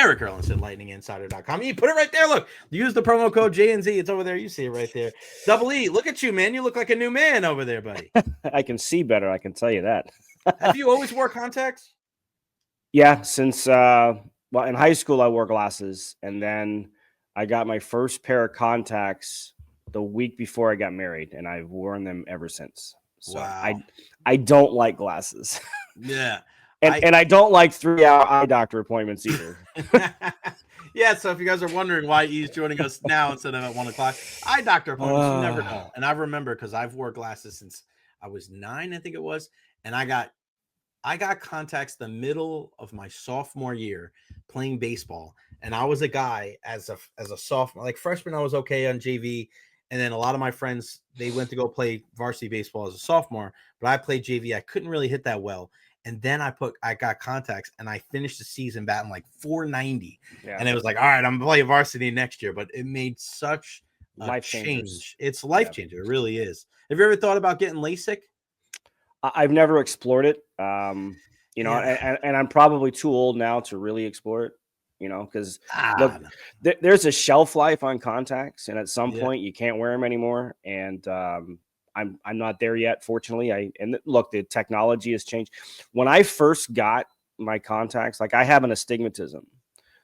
Erik Erlendsson, lightninginsider.com. You put it right there. Look, use the promo code JNZ. It's over there. You see it right there. Double E, look at you, man. You look like a new man over there, buddy. I can see better. I can tell you that. Have you always wore contacts? Yeah, since well, in high school I wore glasses, and then I got my first pair of contacts the week before I got married, and I've worn them ever since. So Wow. I don't like glasses. Yeah. And I don't like 3-hour eye doctor appointments either. Yeah, so if you guys are wondering why he's joining us now instead of at 1 o'clock, eye doctor appointments, you never know. And I remember because I've wore glasses since I was 9, I think it was, and I got contacts the middle of my sophomore year playing baseball. And I was a guy as a sophomore, like freshman, I was okay on JV. And then a lot of my friends, they went to go play varsity baseball as a sophomore, but I played JV. I couldn't really hit that well. And then I got contacts and I finished the season batting like 490. Yeah. And it was like, all right, I'm gonna play varsity next year. But it made such a life change. It's life changer. It really is. Have you ever thought about getting LASIK? I've never explored it. You know, and I'm probably too old now to really explore it, you know, because there's a shelf life on contacts, and at some point you can't wear them anymore. And I'm not there yet, fortunately. Look, the technology has changed. When I first got my contacts, like I have an astigmatism.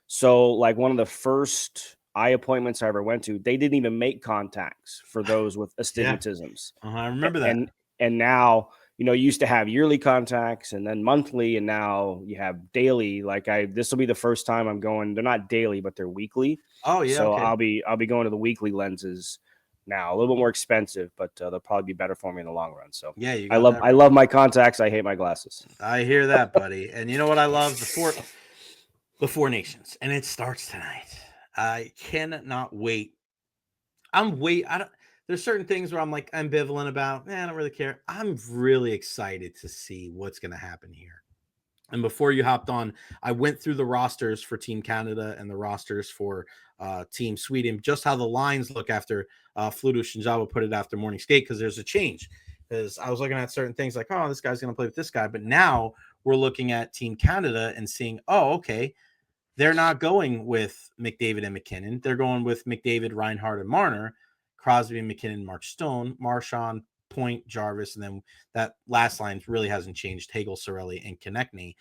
So like one of the first eye appointments I ever went to, they didn't even make contacts for those with astigmatisms. I remember that. And now, you know, you used to have yearly contacts and then monthly, and now you have daily. Like this will be the first time I'm going. They're not daily, but they're weekly. Oh yeah. So okay. I'll be going to the weekly lenses now. A little bit more expensive, but they'll probably be better for me in the long run. So yeah, I love my contacts. I hate my glasses. I hear that, buddy. And you know what I love? The Four Nations, and it starts tonight. I cannot wait. There's certain things where I'm like ambivalent about. I don't really care. I'm really excited to see what's going to happen here. And before you hopped on, I went through the rosters for Team Canada and the rosters for Team Sweden, just how the lines look after Fluto Shinjawa put it after morning skate, because there's a change. Because I was looking at certain things like, oh, this guy's going to play with this guy. But now we're looking at Team Canada and seeing, oh, okay, they're not going with McDavid and McKinnon. They're going with McDavid, Reinhart, and Marner. Crosby, McKinnon, Mark Stone, Marchand, Point, Jarvis, and then that last line really hasn't changed. Hagel, Cirelli, and Konechny.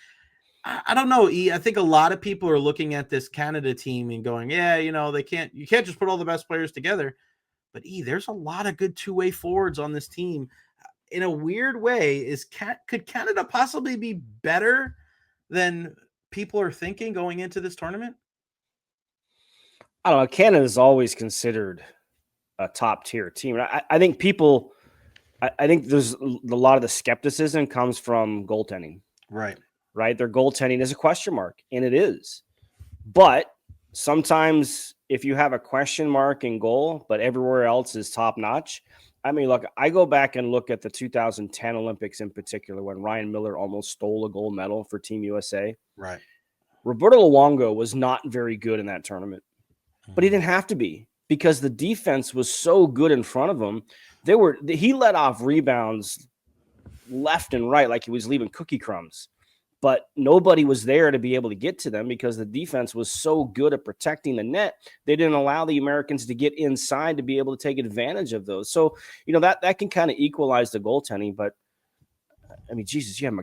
I don't know, E. I think a lot of people are looking at this Canada team and going, yeah, you know, you can't just put all the best players together. But E, there's a lot of good two-way forwards on this team. In a weird way, could Canada possibly be better than people are thinking going into this tournament? I don't know. Canada's always considered a top tier team. I think I think there's a lot of the skepticism comes from goaltending. Right. Their goaltending is a question mark, and it is. But sometimes if you have a question mark in goal, but everywhere else is top notch. I mean, look, I go back and look at the 2010 Olympics in particular, when Ryan Miller almost stole a gold medal for Team USA. Right. Roberto Luongo was not very good in that tournament, but he didn't have to be, because the defense was so good in front of him. He let off rebounds left and right like he was leaving cookie crumbs, but nobody was there to be able to get to them because the defense was so good at protecting the net. They didn't allow the Americans to get inside to be able to take advantage of those. So, you know, that can kind of equalize the goaltending. But I mean, Jesus, you have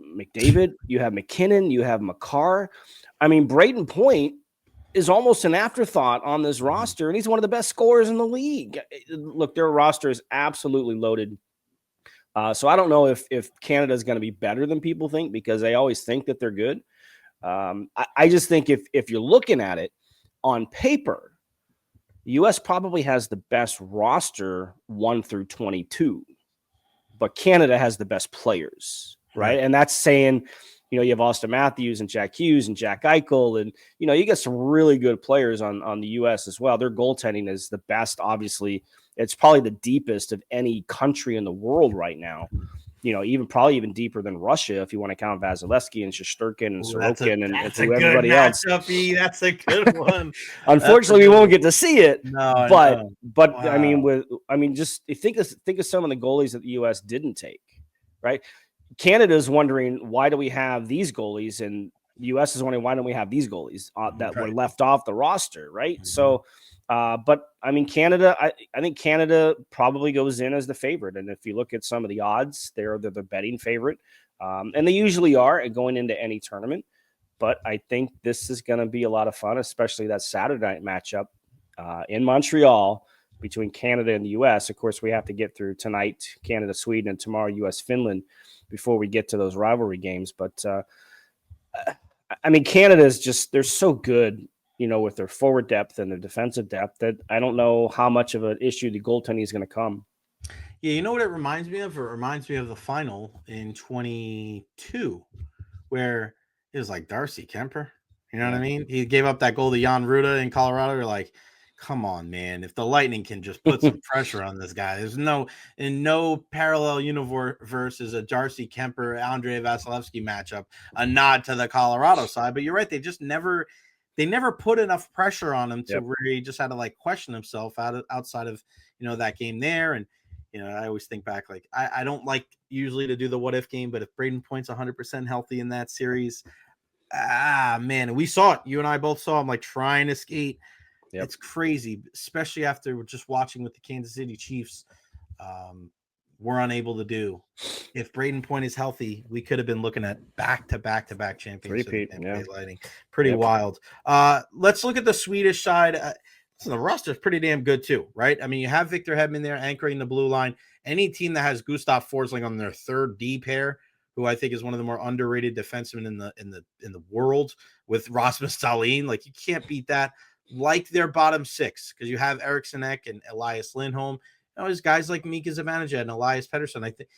McDavid, you have McKinnon, you have Makar. I mean, Braden Point is almost an afterthought on this roster, and he's one of the best scorers in the league. Look, their roster is absolutely loaded. So I don't know if Canada is going to be better than people think, because they always think that they're good. I just think if you're looking at it on paper, the U.S. probably has the best roster 1 through 22, but Canada has the best players, right? And that's saying, you know, you have Austin Matthews and Jack Hughes and Jack Eichel, and, you know, you get some really good players on the U.S. as well. Their goaltending is the best, obviously. It's probably the deepest of any country in the world right now. You know, probably even deeper than Russia, if you want to count Vasilevsky and Shesterkin and Sorokin and everybody else. That's a good one. Unfortunately, we won't get to see it. No, but wow. I mean, just think of some of the goalies that the U.S. didn't take, right? Canada's wondering, why do we have these goalies and the U.S. is wondering, why don't we have these goalies that were left off the roster, right? So, but I mean, Canada, I think Canada probably goes in as the favorite. And if you look at some of the odds, they're the betting favorite. And they usually are going into any tournament. But I think this is going to be a lot of fun, especially that Saturday night matchup in Montreal between Canada and the U.S. Of course, we have to get through tonight, Canada, Sweden, and tomorrow, U.S., Finland, before we get to those rivalry games. But I mean, Canada is just, they're so good, with their forward depth and their defensive depth, that I don't know how much of an issue the goaltending is going to come. Yeah, you know what it reminds me of? It reminds me of the final in 22, where it was like Darcy Kemper. You know what I mean? He gave up that goal to Jan Ruda in Colorado. You're like, come on, man. If the Lightning can just put some pressure on this guy, there's no parallel universe is a Darcy Kemper, Andrei Vasilevsky matchup, a nod to the Colorado side. But you're right. They never put enough pressure on him to where he just had to like question himself outside of, that game there. And, I always think back, like, I don't like usually to do the what if game, but if Braden Point's 100% healthy in that series, man, we saw it. You and I both saw him like trying to skate. Yep. It's crazy, especially after just watching with the Kansas City Chiefs. We're unable to do. If Braden Point is healthy, we could have been looking at back-to-back championships. Lightning. Pretty wild. Let's look at the Swedish side. The roster is pretty damn good too, right? I mean, you have Victor Hedman there anchoring the blue line. Any team that has Gustav Forsling on their third D pair, who I think is one of the more underrated defensemen in the world, with Rasmus Dahlin, like, you can't beat that. Like their bottom six, because you have Eriksson Ek and Elias Lindholm. There's guys like Mika Zibanejad and Elias Pettersson. I think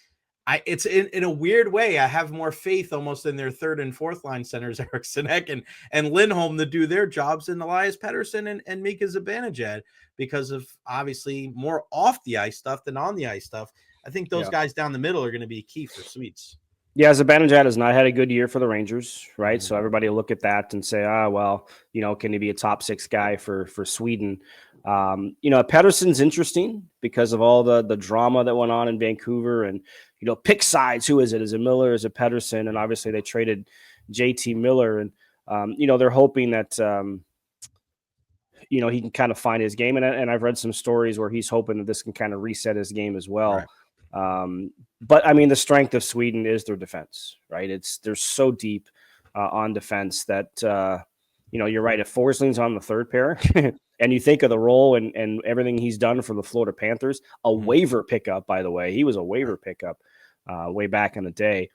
it's in a weird way, I have more faith almost in their third and fourth line centers, Eriksson Ek and Lindholm, to do their jobs than Elias Pettersson and Mika Zibanejad, because of obviously more off the ice stuff than on the ice stuff. I think those guys down the middle are going to be key for Swedes. Yeah, Zibanejad has not had a good year for the Rangers, right? So everybody will look at that and say, well, can he be a top six guy for Sweden? Pettersson's interesting because of all the drama that went on in Vancouver, and, pick sides. Who is it? Is it Miller? Is it Pettersson? And obviously they traded JT Miller, and, they're hoping that, he can kind of find his game. And I've read some stories where he's hoping that this can kind of reset his game as well. Right. But I mean, the strength of Sweden is their defense, right? They're so deep on defense that, you're right. If Forsling's on the third pair and you think of the role and everything he's done for the Florida Panthers, a waiver pickup, by the way, he was a waiver pickup way back in the day.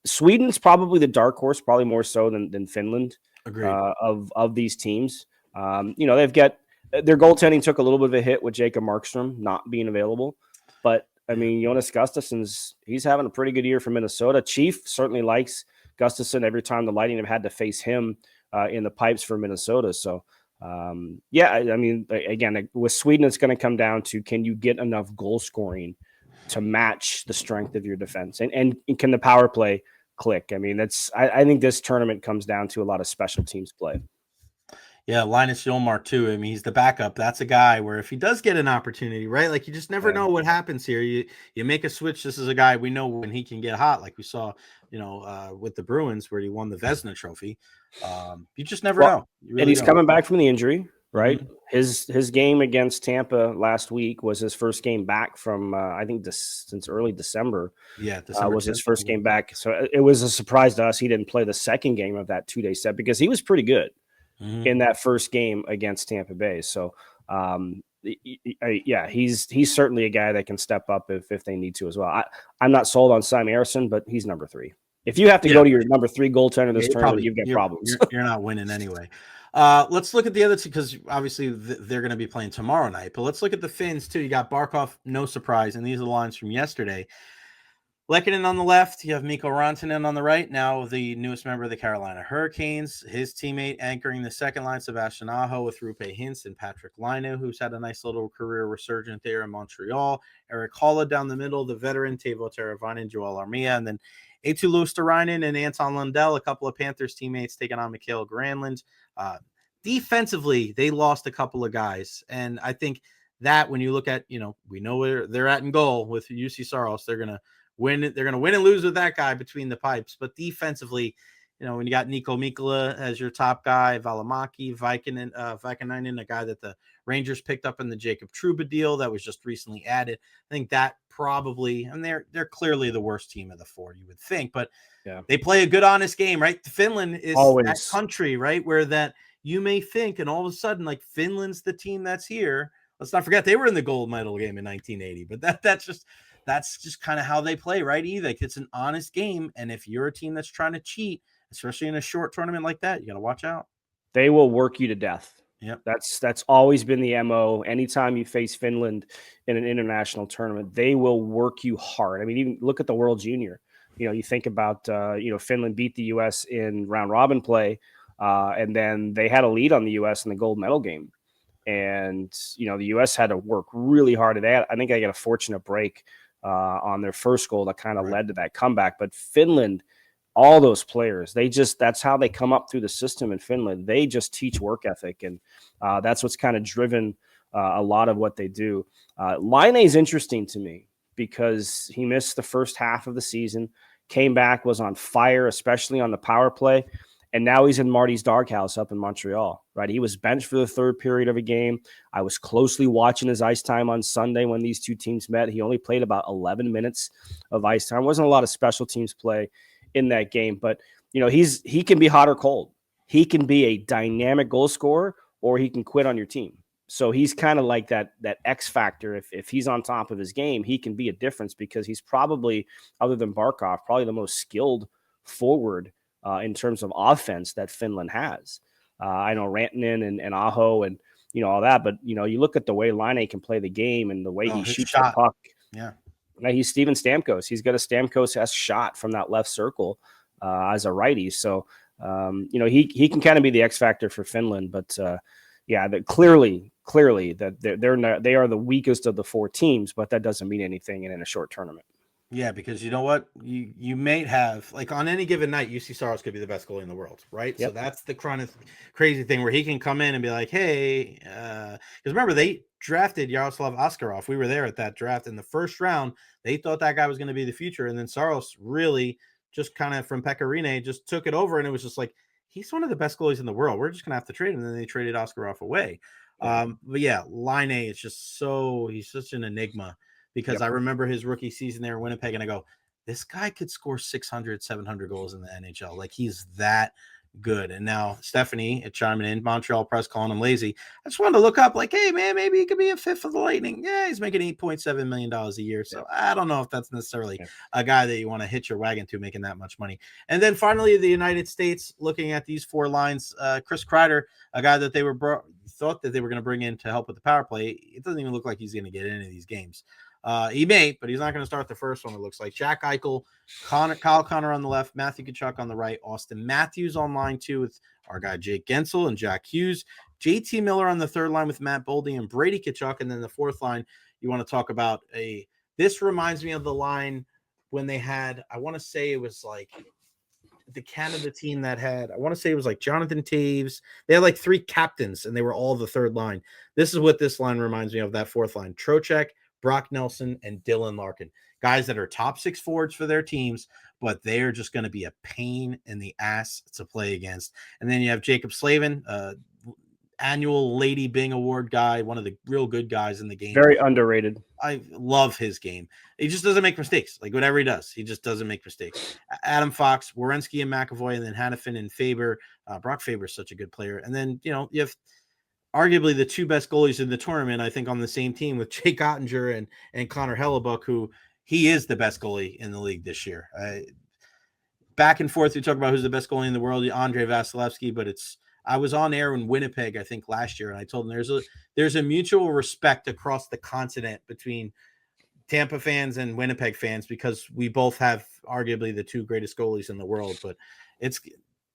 Sweden's probably the dark horse, probably more so than Finland. Agreed. Of these teams. They've got their goaltending took a little bit of a hit with Jacob Markstrom not being available, but I mean, Jonas Gustafsson's, he's having a pretty good year for Minnesota. Chief certainly likes Gustafsson every time the Lightning have had to face him in the pipes for Minnesota. So, I mean, again, with Sweden, it's going to come down to, can you get enough goal scoring to match the strength of your defense? And can the power play click? I mean, I think this tournament comes down to a lot of special teams play. Yeah, Linus Ullmark too. I mean, he's the backup. That's a guy where if he does get an opportunity, right? Like, you just never know what happens here. You make a switch. This is a guy we know when he can get hot, like we saw, with the Bruins where he won the Vezina Trophy. You just never know. Really, and he's don't. Coming back from the injury, right? Mm-hmm. His game against Tampa last week was his first game back from I think since early December. Yeah, December was his first game back. So it was a surprise to us he didn't play the second game of that 2-day set, because he was pretty good. In that first game against Tampa Bay. So, he's certainly a guy that can step up if they need to as well. I'm not sold on Simon Ersson, but he's number 3. If you have to go to your number 3 goaltender this tournament, you've got problems. You're not winning anyway. Let's look at the other two, because obviously they're going to be playing tomorrow night. But let's look at the Finns too. You got Barkov, no surprise, and these are the lines from yesterday. Lehkonen on the left, you have Mikko Rantanen on the right, now the newest member of the Carolina Hurricanes. His teammate anchoring the second line, Sebastian Aho, with Rupe Hintz and Patrick Laine, who's had a nice little career resurgent there in Montreal. Erik Haula down the middle, the veteran, Teuvo Teravainen, Joel Armia, and then Eetu Luosterainen and Anton Lundell, a couple of Panthers teammates taking on Mikael Granlund. Defensively, they lost a couple of guys, and I think that when you look at, we know where they're at in goal with UC Saros, they're going to win and lose with that guy between the pipes. But defensively, when you got Nico Mikkola as your top guy, Valimaki, Vikanainen, a guy that the Rangers picked up in the Jacob Trouba deal that was just recently added. I think that probably, and they're clearly the worst team of the four, you would think, but they play a good, honest game, right? Finland is that country, right, where that you may think, and all of a sudden, like, Finland's the team that's here. Let's not forget they were in the gold medal game in 1980, but that's just kind of how they play, right? Like, it's an honest game, and if you're a team that's trying to cheat, especially in a short tournament like that, you got to watch out. They will work you to death. Yep. That's always been the MO. Anytime you face Finland in an international tournament, they will work you hard. I mean, even look at the World Junior. You think about, Finland beat the U.S. in round robin play, and then they had a lead on the U.S. in the gold medal game. And, the U.S. had to work really hard at that. I think they got a fortunate break on their first goal that kind of led to that comeback. But Finland, all those players, that's how they come up through the system in Finland. They just teach work ethic, and that's what's kind of driven a lot of what they do. Laine is interesting to me because he missed the first half of the season, came back, was on fire, especially on the power play, and now he's in Marty's doghouse up in Montreal, right? He was benched for the third period of a game. I was closely watching his ice time on Sunday when these two teams met. He only played about 11 minutes of ice time. Wasn't a lot of special teams play in that game, but he can be hot or cold. He can be a dynamic goal scorer, or he can quit on your team. So he's kind of like that X factor. If he's on top of his game, he can be a difference because he's probably, other than Barkov, probably the most skilled forward in terms of offense that Finland has. I know Rantanen and Aho and all that, but you look at the way Laine can play the game and the way he shoots the puck. Yeah. Now, he's Steven Stamkos. He's got a Stamkos-esque shot from that left circle as a righty. So, he can kind of be the X factor for Finland. But clearly that they are the weakest of the four teams. But that doesn't mean anything in a short tournament. Yeah, because you know what? You may have, like, on any given night, UC Saros could be the best goalie in the world, right? Yep. So that's the crazy thing where he can come in and be like, hey, because remember, they drafted Yaroslav Askarov. We were there at that draft in the first round. They thought that guy was going to be the future. And then Saros really just kind of from Pecorine just took it over. And it was just like, he's one of the best goalies in the world. We're just going to have to trade him. And then they traded Askarov away. Yeah. But yeah, Laine is just he's such an enigma. Because I remember his rookie season there in Winnipeg, and I go, this guy could score 600, 700 goals in the NHL. Like, he's that good. And now Stephanie chiming in, Montreal Press calling him lazy. I just wanted to look up, like, hey, man, maybe he could be a fifth of the Lightning. Yeah, he's making $8.7 million a year. So I don't know if that's necessarily a guy that you want to hitch your wagon to making that much money. And then finally, the United States, looking at these four lines, Chris Kreider, a guy that they thought that they were going to bring in to help with the power play. It doesn't even look like he's going to get into these games. He may, but he's not going to start the first one, it looks like. Jack Eichel, Kyle Connor on the left, Matthew Tkachuk on the right, Austin Matthews on line two with our guy Jake Gensel and Jack Hughes, JT Miller on the third line with Matt Boldy and Brady Tkachuk, and then the fourth line, you want to talk about this reminds me of the line when they had, I want to say it was like the Canada team that had, I want to say it was like Jonathan Taves. They had like three captains, and they were all the third line. This is what this line reminds me of, that fourth line. Trocheck, Brock Nelson, and Dylan Larkin, guys that are top six forwards for their teams, but they are just going to be a pain in the ass to play against. And then you have Jacob Slavin, annual Lady Bing Award guy, one of the real good guys in the game. Very underrated. I love his game. He just doesn't make mistakes. Like, whatever he does, he just doesn't make mistakes. Adam Fox, Werenski, and McAvoy, and then Hannafin and Faber. Brock Faber is such a good player. And then, you have arguably the two best goalies in the tournament, I think, on the same team with Jake Ottinger and Connor Hellebuck, who he is the best goalie in the league this year. Back and forth, we talk about who's the best goalie in the world, Andre Vasilevsky, but I was on air in Winnipeg, I think, last year, and I told them there's a mutual respect across the continent between Tampa fans and Winnipeg fans because we both have arguably the two greatest goalies in the world, but it's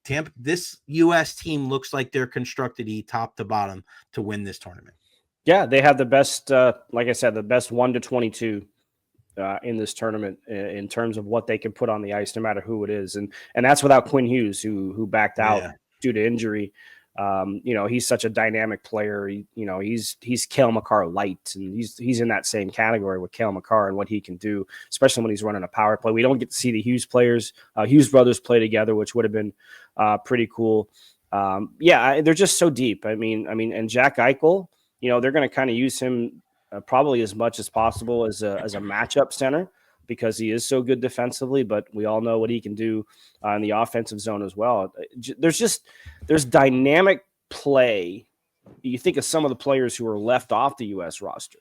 Tampa. This U.S. team looks like they're constructed top to bottom to win this tournament. Yeah, they have the best, like I said, the best 1 to 22 in this tournament in terms of what they can put on the ice, no matter who it is, and that's without Quinn Hughes, who backed out due to injury. He's such a dynamic player. He's Cale Makar light, and he's in that same category with Cale Makar and what he can do, especially when he's running a power play. We don't get to see the Hughes brothers play together, which would have been pretty cool. They're just so deep. And Jack Eichel, they're going to kind of use him probably as much as possible as a matchup center, because he is so good defensively, but we all know what he can do in the offensive zone as well. There's dynamic play. You think of some of the players who are left off the U.S. roster,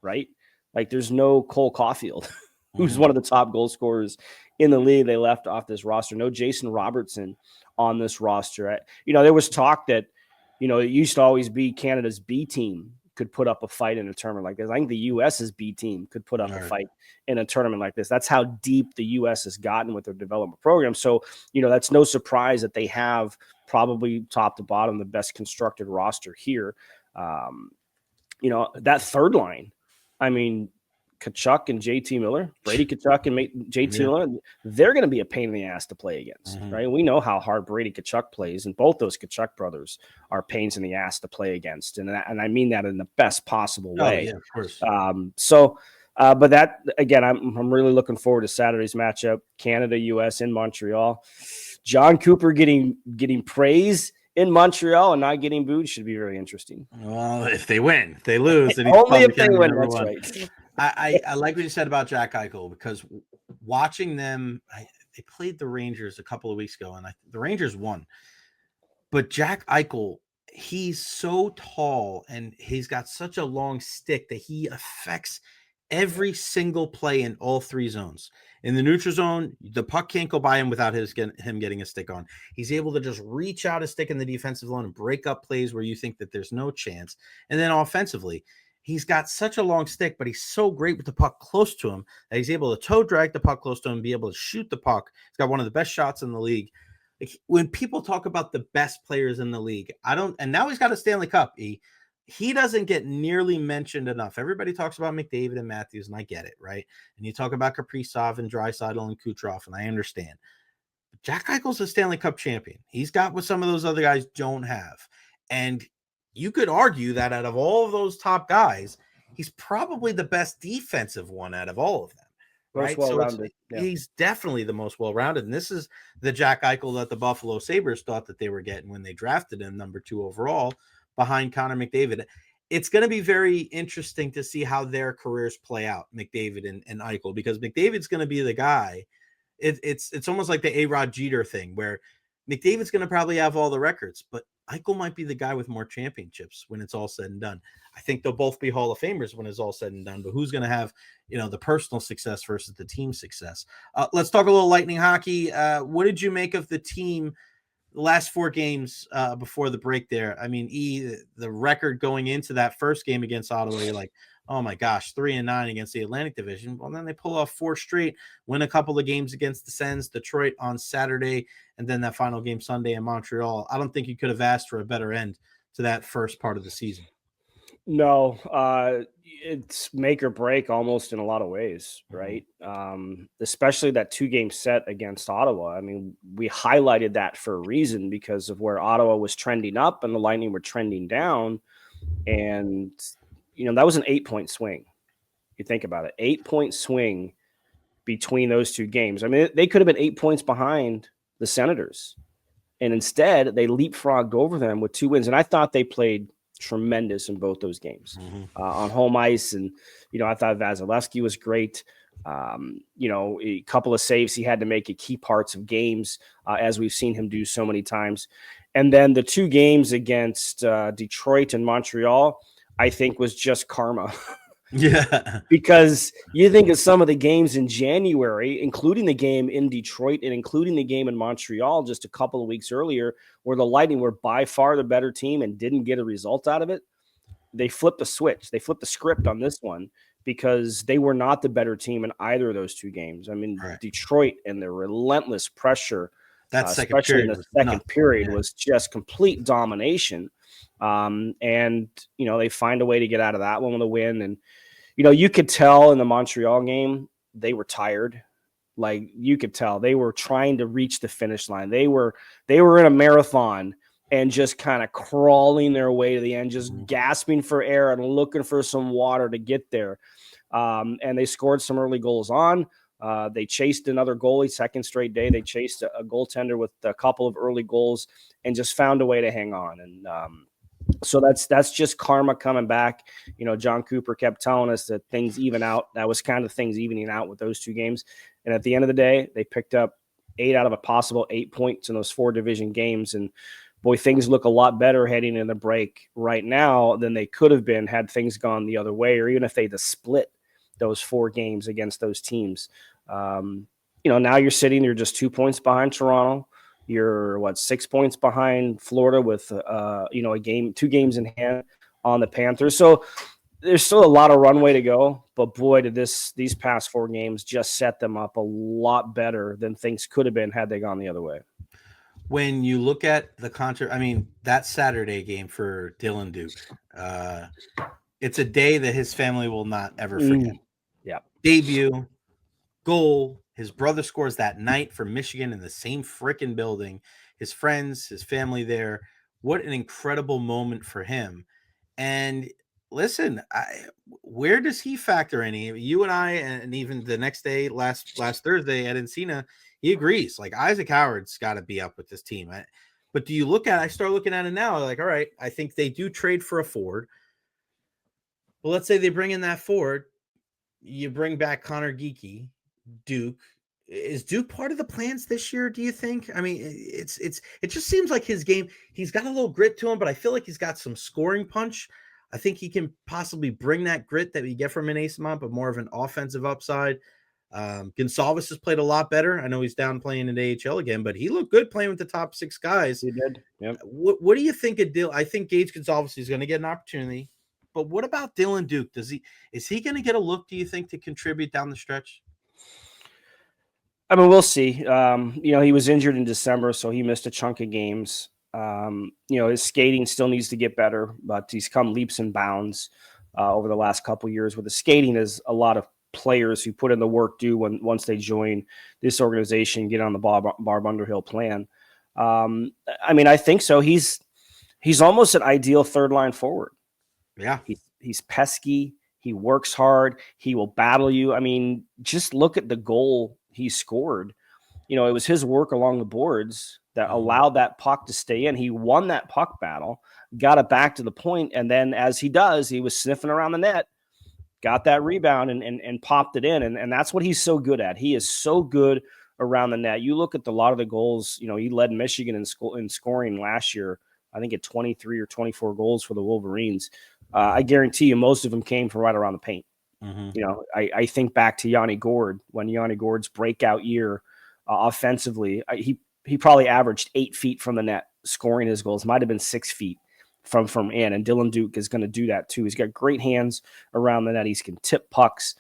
right? Like there's no Cole Caulfield, who's one of the top goal scorers in the league. They left off this roster. No Jason Robertson on this roster. There was talk that, it used to always be Canada's B team could put up a fight in a tournament like this. I think the U.S.'s B team could put up a fight in a tournament like this. That's how deep the U.S. has gotten with their development program. So, that's no surprise that they have probably top to bottom the best constructed roster here. That third line, Tkachuk and JT Miller, Brady Tkachuk and JT Miller, they're going to be a pain in the ass to play against, right? We know how hard Brady Tkachuk plays, and both those Tkachuk brothers are pains in the ass to play against, and I mean that in the best possible way. Oh, yeah, of course. But that again, I'm really looking forward to Saturday's matchup, Canada U.S. in Montreal. John Cooper getting praise in Montreal and not getting booed should be very interesting. Well, if they win, if they lose, then only if they win. That's right. I like what you said about Jack Eichel, because watching them, they played the Rangers a couple of weeks ago, and the Rangers won. But Jack Eichel, he's so tall, and he's got such a long stick that he affects every single play in all three zones. In the neutral zone, the puck can't go by him without him getting a stick on. He's able to just reach out a stick in the defensive zone and break up plays where you think that there's no chance. And then offensively, he's got such a long stick, but he's so great with the puck close to him that he's able to toe drag the puck close to him and be able to shoot the puck. He's got one of the best shots in the league. Like, when people talk about the best players in the league, and now he's got a Stanley Cup. He doesn't get nearly mentioned enough. Everybody talks about McDavid and Matthews, and I get it, right? And you talk about Kaprizov and Draisaitl and Kucherov, and I understand. But Jack Eichel's a Stanley Cup champion. He's got what some of those other guys don't have. And you could argue that out of all of those top guys, he's probably the best defensive one out of all of them, right? He's definitely the most well-rounded. And this is the Jack Eichel that the Buffalo Sabres thought that they were getting when they drafted him number 2 overall behind Connor McDavid. It's going to be very interesting to see how their careers play out, McDavid and Eichel, because McDavid's going to be the guy. It's almost like the A-Rod Jeter thing, where McDavid's going to probably have all the records, but Eichel might be the guy with more championships when it's all said and done. I think they'll both be Hall of Famers when it's all said and done, but who's going to have, the personal success versus the team success? Let's talk a little Lightning hockey. What did you make of the team the last 4 games before the break there? The record going into that first game against Ottawa, you're like, oh my gosh, 3-9 against the Atlantic Division. Well, then they pull off 4 straight, win a couple of games against the Sens, Detroit on Saturday, and then that final game Sunday in Montreal. I don't think you could have asked for a better end to that first part of the season. No, it's make or break almost in a lot of ways, right? Especially that 2-game set against Ottawa. We highlighted that for a reason, because of where Ottawa was trending up and the Lightning were trending down. And, that was an 8-point swing. You think about it, 8-point swing between those 2 games. They could have been 8 points behind the Senators. And instead, they leapfrogged over them with 2 wins. And I thought they played tremendous in both those games on home ice. And, I thought Vasilevsky was great. A couple of saves he had to make at key parts of games, as we've seen him do so many times. And then the 2 games against Detroit and Montreal, I think was just karma. Yeah. Because you think of some of the games in January, including the game in Detroit and including the game in Montreal just a couple of weeks earlier, where the Lightning were by far the better team and didn't get a result out of it. They flipped the switch. They flipped the script on this one, because they were not the better team in either of those 2 games. Right. Detroit and their relentless pressure, especially in the second period, was just complete domination. They find a way to get out of that one with a win. And, you could tell in the Montreal game, they were tired. Like, you could tell they were trying to reach the finish line. They were in a marathon and just kind of crawling their way to the end, just Mhm. gasping for air and looking for some water to get there. And they scored some early goals on. They chased another goalie, second straight day. They chased a goaltender with a couple of early goals and just found a way to hang on. And so that's just karma coming back. You know, John Cooper kept telling us that things even out. That was kind of things evening out with those two games. And at the end of the day, they picked up 8 out of a possible 8 points in those 4 division games. And boy, things look a lot better heading in the break right now than they could have been had things gone the other way, or even if they'd have split those 4 games against those teams. You know, now you're just 2 points behind Toronto. You're 6 points behind Florida with you know, 2 games in hand on the Panthers. So there's still a lot of runway to go, but boy, did these past 4 games just set them up a lot better than things could have been had they gone the other way. When you look at that Saturday game for Dylan Duke, it's a day that his family will not ever forget. Yeah. Debut, goal. His brother scores that night for Michigan in the same freaking building. His friends, his family there. What an incredible moment for him. And listen, where does he factor in? You and I, and even the next day, last Thursday at Encina, he agrees. Like, Isaac Howard's got to be up with this team. But do you I start looking at it now, like, all right, I think they do trade for a forward. Well, let's say they bring in that forward. You bring back Connor Geeky, Duke. Is Duke part of the plans this year, do you think? I mean, it just seems like his game, he's got a little grit to him, but I feel like he's got some scoring punch. I think he can possibly bring that grit that we get from an Asamont, but more of an offensive upside. Gonsalves has played a lot better. I know he's down playing in AHL again, but he looked good playing with the top 6 guys. He did. Yep. What do you think of Dylan? I think Gage Gonsalves is going to get an opportunity, but what about Dylan Duke? Is he going to get a look, do you think, to contribute down the stretch? I mean, we'll see. You know, he was injured in December, so he missed a chunk of games. You know, his skating still needs to get better, but he's come leaps and bounds over the last couple of years. With the skating, as a lot of players who put in the work do once they join this organization, get on the Barb Underhill plan. I mean, I think so. He's almost an ideal third line forward. Yeah, he's pesky. He works hard. He will battle you. I mean, just look at the goal he scored. You know, it was his work along the boards that allowed that puck to stay in. He won that puck battle, got it back to the point, and then as he does, he was sniffing around the net, got that rebound and popped it in. And that's what he's so good at. He is so good around the net. You look at a lot of the goals, you know, he led Michigan in scoring last year, I think at 23 or 24 goals for the Wolverines. I guarantee you most of them came from right around the paint. Mm-hmm. You know, I think back to Yanni Gourde, when Yanni Gourde's breakout year offensively, he probably averaged 8 feet from the net scoring his goals. Might have been 6 feet from in. And Dylan Duke is going to do that too. He's got great hands around the net. He can tip pucks.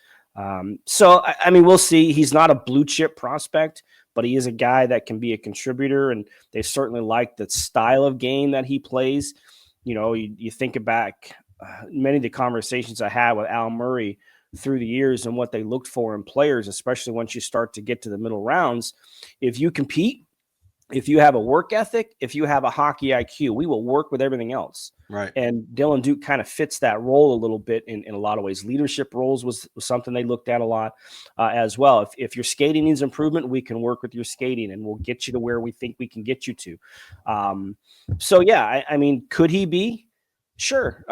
So, I mean, we'll see. He's not a blue chip prospect, but he is a guy that can be a contributor. And they certainly like the style of game that he plays. You know, you think back, many of the conversations I had with Al Murray through the years and what they looked for in players, especially once you start to get to the middle rounds. If you compete, if you have a work ethic, if you have a hockey IQ, we will work with everything else. Right. And Dylan Duke kind of fits that role a little bit in a lot of ways. Leadership roles was something they looked at a lot as well. If your skating needs improvement, we can work with your skating and we'll get you to where we think we can get you to. So, yeah, I mean, could he be? Sure.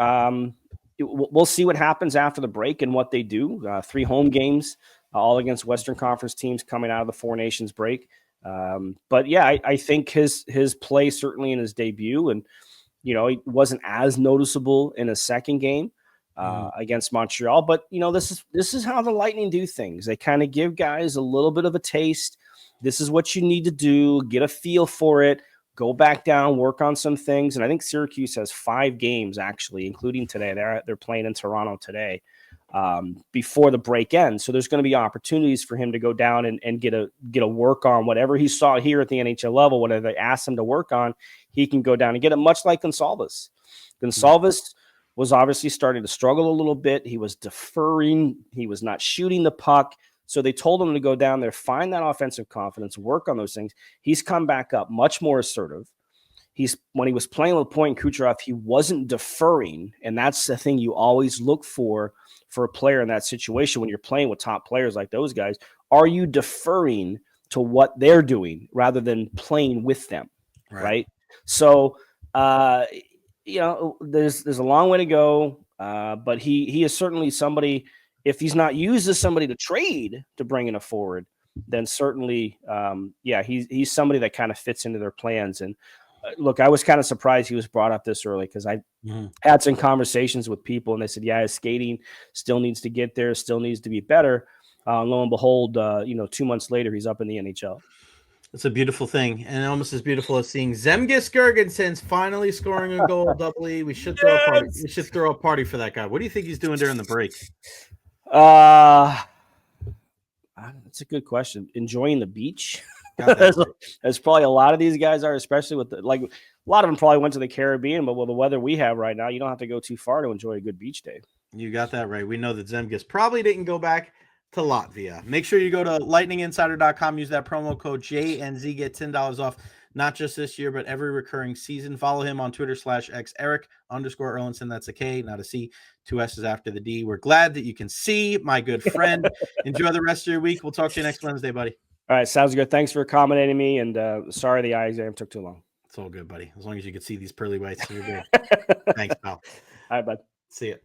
We'll see what happens after the break and what they do. 3 home games, all against Western Conference teams coming out of the 4 Nations break. But yeah, I think his play certainly in his debut, and you know, he wasn't as noticeable in his second game against Montreal. But you know, this is how the Lightning do things. They kind of give guys a little bit of a taste. This is what you need to do. Get a feel for it. Go back down, work on some things. And I think Syracuse has 5 games actually, including today. They're playing in Toronto today. Before the break ends. So there's going to be opportunities for him to go down and get a work on whatever he saw here at the NHL level, whatever they asked him to work on, he can go down and get it, much like Gonsalves. Gonsalves was obviously starting to struggle a little bit. He was deferring. He was not shooting the puck. So they told him to go down there, find that offensive confidence, work on those things. He's come back up much more assertive. when he was playing with Point Kucherov, he wasn't deferring, and that's the thing you always look for a player in that situation when you're playing with top players like those guys. Are you deferring to what they're doing rather than playing with them, right? So, there's a long way to go, but he is certainly somebody. If he's not used as somebody to trade to bring in a forward, then certainly, he's somebody that kind of fits into their plans. And look, I was kind of surprised he was brought up this early because I had some conversations with people and they said, yeah, his skating still needs to get there, still needs to be better. Lo and behold, 2 months later, he's up in the NHL. It's a beautiful thing, and almost as beautiful as seeing Zemgus Girgensons finally scoring a goal. Doubly, we should throw a party. We should throw a party for that guy. What do you think he's doing during the break? That's a good question. Enjoying the beach. As probably a lot of these guys are, especially with a lot of them probably went to the Caribbean, but with the weather we have right now, you don't have to go too far to enjoy a good beach day. You got that right. We know that Zemgus probably didn't go back to Latvia. Make sure you go to lightninginsider.com, use that promo code JNZ, get $10 off, not just this year, but every recurring season. Follow him on Twitter /X Erik_Erlendsson. That's a K, not a C. 2 S's after the D. We're glad that you can see, my good friend. Enjoy the rest of your week. We'll talk to you next Wednesday, buddy. All right, sounds good. Thanks for accommodating me, and sorry the eye exam took too long. It's all good, buddy. As long as you can see these pearly whites, you're good. Thanks, pal. All right, bud. See ya.